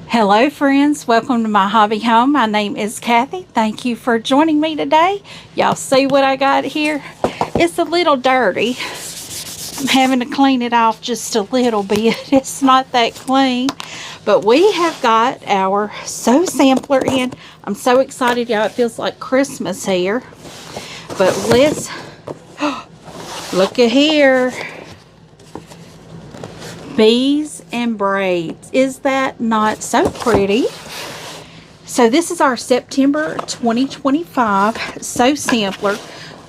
Hello friends, welcome to my hobby home. My name is Cathy. Thank you for joining me today. Y'all see what I got here? It's a little dirty. I'm having to clean it off just a little bit. It's not that clean, but we have got our sew sampler in. I'm so excited, y'all. It feels like Christmas here. But let's look at here. Bees and braids. Is that not so pretty? So this is our September 2025 sew sampler.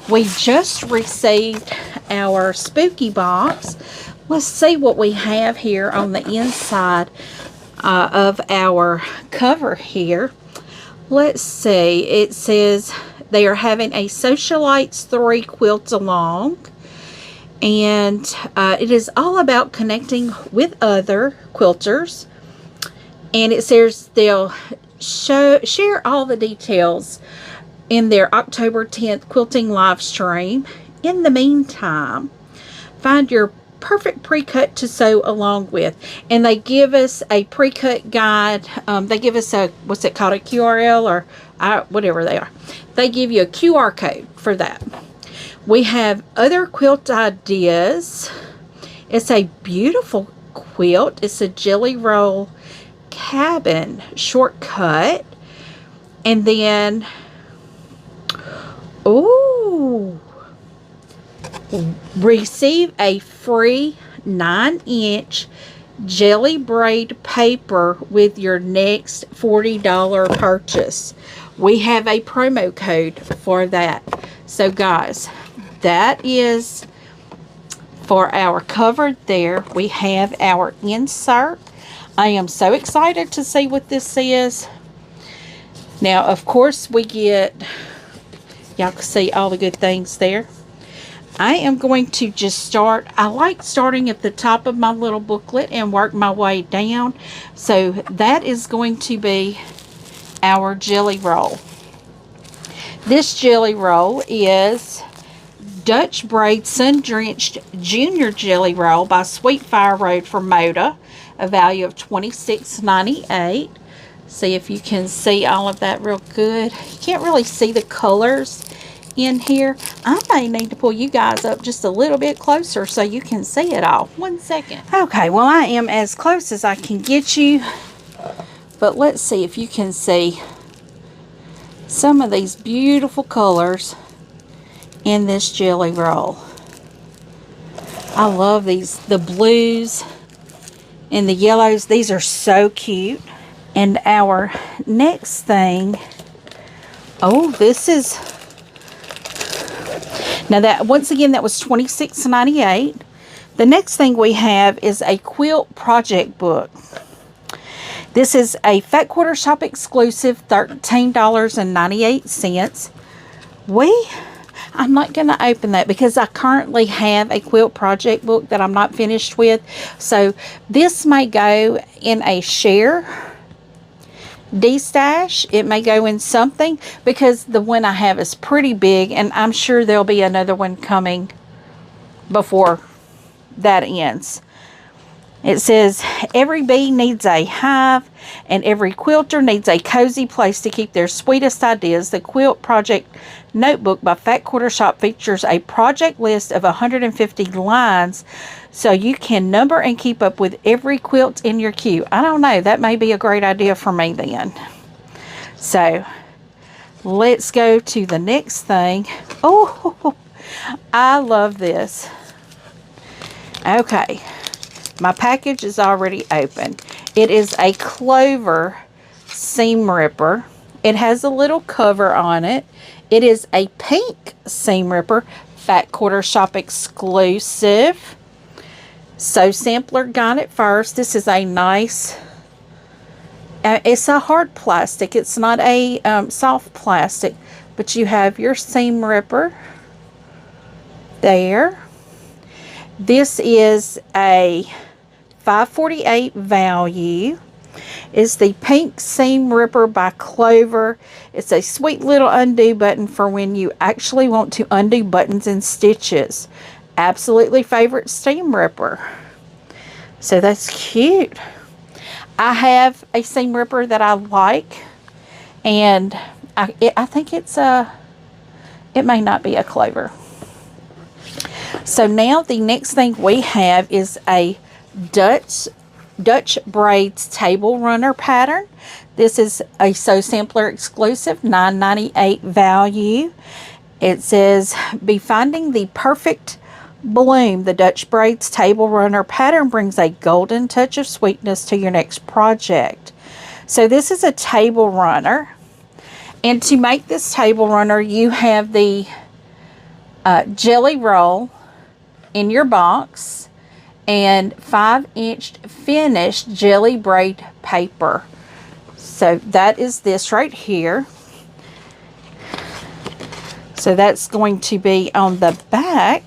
We just received our spooky box. Let's see what we have here on the inside of our cover here. Let's see. It says they are having a Socialites 3 quilt along. And it is all about connecting with other quilters. And it says they'll share all the details in their October 10th quilting live stream. In the meantime, find your perfect pre-cut to sew along with. And they give us a pre-cut guide. They give us a, what's it called, a QRL or whatever they are. They give you a QR code for that. We have other quilt ideas. It's a beautiful quilt. It's a jelly roll cabin shortcut. And then, ooh, receive a free 9-inch jelly braid paper with your next $40 purchase. We have a promo code for that. So guys, that is for our cover there. We have our insert. I am so excited to see what this is. Now, of course, we get, y'all can see all the good things there. I am going to just start. I like starting at the top of my little booklet and work my way down. So that is going to be our jelly roll. This jelly roll is Dutch Braid Sun Drenched Junior Jelly Roll by Sweet Fire Road for Moda, a value of $26.98. See if you can see all of that real good. You can't really see the colors in here. I may need to pull you guys up just a little bit closer so you can see it all. 1 second. Okay, well, I am as close as I can get you, but let's see if you can see some of these beautiful colors in this jelly roll. I love these, the blues and the yellows. These are so cute. And our next thing, oh, this is, now that, once again, that was $26.98. The next thing we have is a quilt project book. This is a Fat Quarter Shop exclusive, $13.98. I'm not going to open that because I currently have a quilt project book that I'm not finished with. So this may go in a share D-stash. It may go in something because the one I have is pretty big, and I'm sure there'll be another one coming before that ends. It says, every bee needs a hive, and every quilter needs a cozy place to keep their sweetest ideas. The Quilt Project Notebook by Fat Quarter Shop features a project list of 150 lines, so you can number and keep up with every quilt in your queue. I don't know. That may be a great idea for me then. So, let's go to the next thing. Oh, I love this. Okay. My package is already open. It is a Clover seam ripper. It has a little cover on it. It is a pink seam ripper, Fat Quarter Shop exclusive. Sew sampler got it first. This is a nice, it's a hard plastic. It's not a soft plastic, but you have your seam ripper there. This is a $5.48 value. Is the pink seam ripper by Clover. It's a sweet little undo button for when you actually want to undo buttons and stitches. Absolutely favorite seam ripper. So that's cute. I have a seam ripper that I like, and I think it's it may not be a clover. So now the next thing we have is a Dutch braids table runner pattern. This is a Sew Sampler exclusive, $9.98 value. It says, be finding the perfect bloom. The Dutch braids table runner pattern brings a golden touch of sweetness to your next project. So this is a table runner, and to make this table runner, you have the jelly roll in your box and 5-inch finished jelly braid paper. So that is this right here. So that's going to be on the back.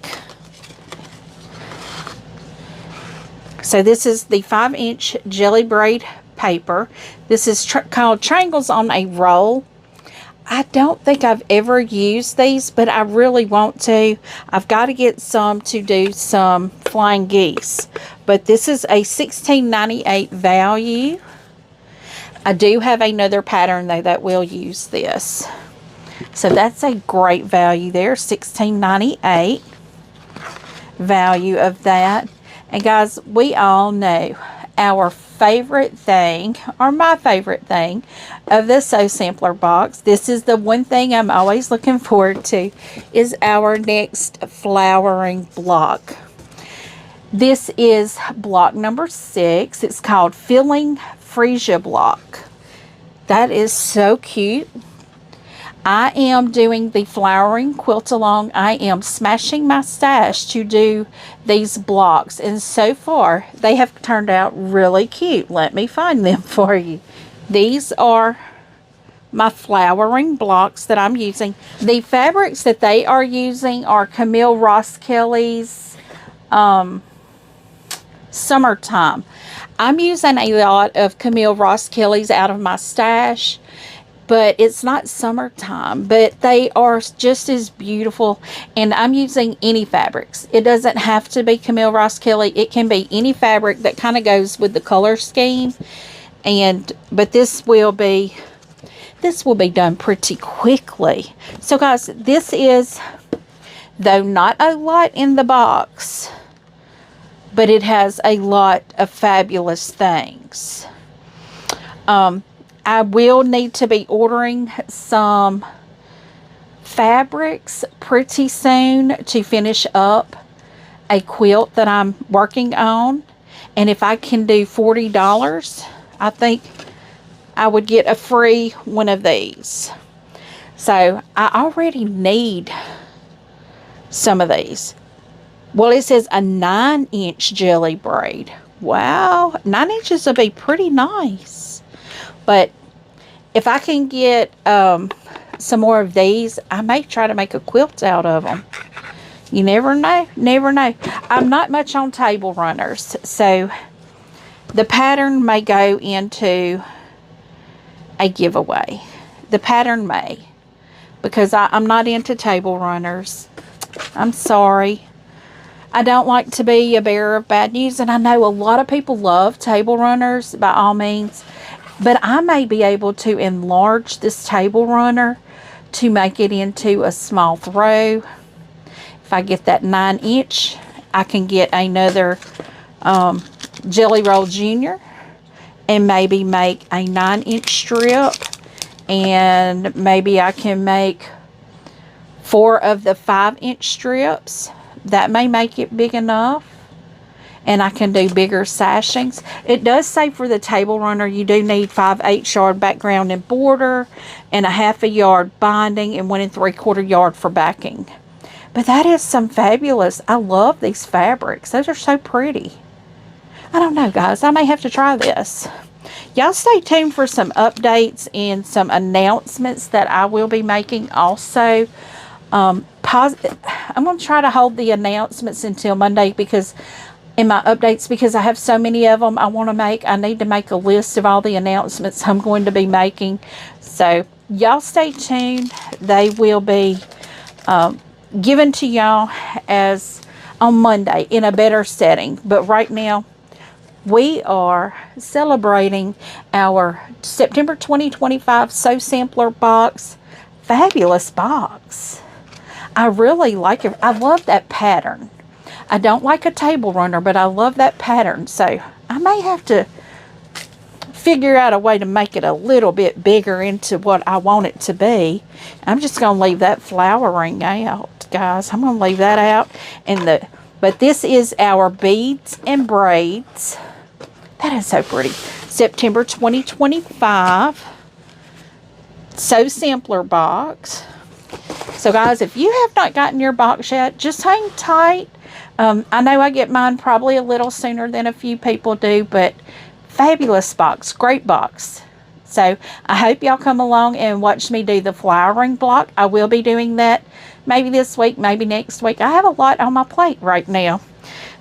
So this is the 5-inch jelly braid paper. This is called Triangles on a Roll. I don't think I've ever used these, but I really want to. I've got to get some to do some flying geese. But this is a $16.98 value. I do have another pattern though that will use this. So that's a great value there, $16.98 value of that. And guys, we all know our favorite thing, or my favorite thing, of the Sew Sampler box, this is the one thing I'm always looking forward to, is our next flowering block. This is block number 6. It's called Filling Freesia Block. That is so cute. I am doing the flowering quilt along. I am smashing my stash to do these blocks, and so far they have turned out really cute. Let me find them for you. These are my flowering blocks that I'm using. The fabrics that they are using are Camille Ross Kelly's Summertime. I'm using a lot of Camille Ross Kelly's out of my stash, but it's not summertime, but they are just as beautiful. And I'm using any fabrics. It doesn't have to be Camille Ross Kelly. It can be any fabric that kind of goes with the color scheme. But this will be done pretty quickly. So guys, this is, though not a lot in the box, but it has a lot of fabulous things. I will need to be ordering some fabrics pretty soon to finish up a quilt that I'm working on. And if I can do $40, I think I would get a free one of these. So I already need some of these. Well, it says a 9-inch jelly braid. Wow, 9 inches would be pretty nice. But if I can get some more of these, I may try to make a quilt out of them. You never know. Never know. I'm not much on table runners, so the pattern may go into a giveaway. The pattern may, because I'm not into table runners. I'm sorry. I don't like to be a bearer of bad news, and I know a lot of people love table runners, by all means. But I may be able to enlarge this table runner to make it into a small throw. If I get that 9-inch, I can get another Jelly Roll Junior and maybe make a 9-inch strip. And maybe I can make 4 of the 5-inch strips. That may make it big enough. And I can do bigger sashings. It does say for the table runner you do need 5/8 yard background and border, and a 1/2 yard binding, and 1 3/4 yard for backing. But that is some fabulous. I love these fabrics. Those are so pretty. I don't know, guys. I may have to try this. Y'all stay tuned for some updates and some announcements that I will be making also. I'm going to try to hold the announcements until Monday, because in my updates, because I have so many of them I want to make. I need to make a list of all the announcements I'm going to be making. So y'all stay tuned. They will be given to y'all as on Monday in a better setting. But right now, we are celebrating our September 2025 Sew Sampler box. Fabulous box. I really like it. I love that pattern. I don't like a table runner, but I love that pattern. So I may have to figure out a way to make it a little bit bigger into what I want it to be. I'm just going to leave that flowering out, guys. I'm going to leave that out. But this is our beads and braids. That is so pretty. September 2025 Sew Sampler box. So guys, if you have not gotten your box yet, just hang tight. I know I get mine probably a little sooner than a few people do, but fabulous box, great box. So I hope y'all come along and watch me do the flowering block. I will be doing that maybe this week, maybe next week. I have a lot on my plate right now.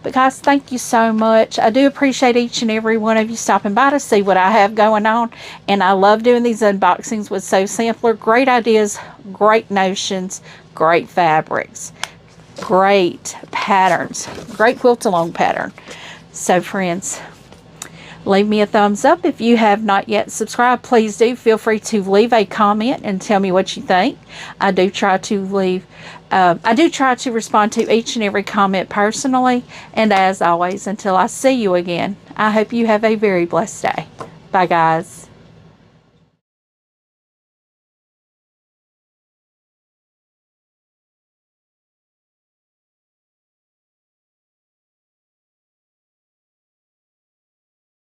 But guys, thank you so much. I do appreciate each and every one of you stopping by to see what I have going on. And I love doing these unboxings with Sew Sampler. Great ideas, great notions, great fabrics, great patterns, great quilt along pattern. So friends, leave me a thumbs up. If you have not yet subscribed, please do. Feel free to leave a comment and tell me what you think. I do try to respond to each and every comment personally. And as always, until I see you again, I hope you have a very blessed day. Bye, guys.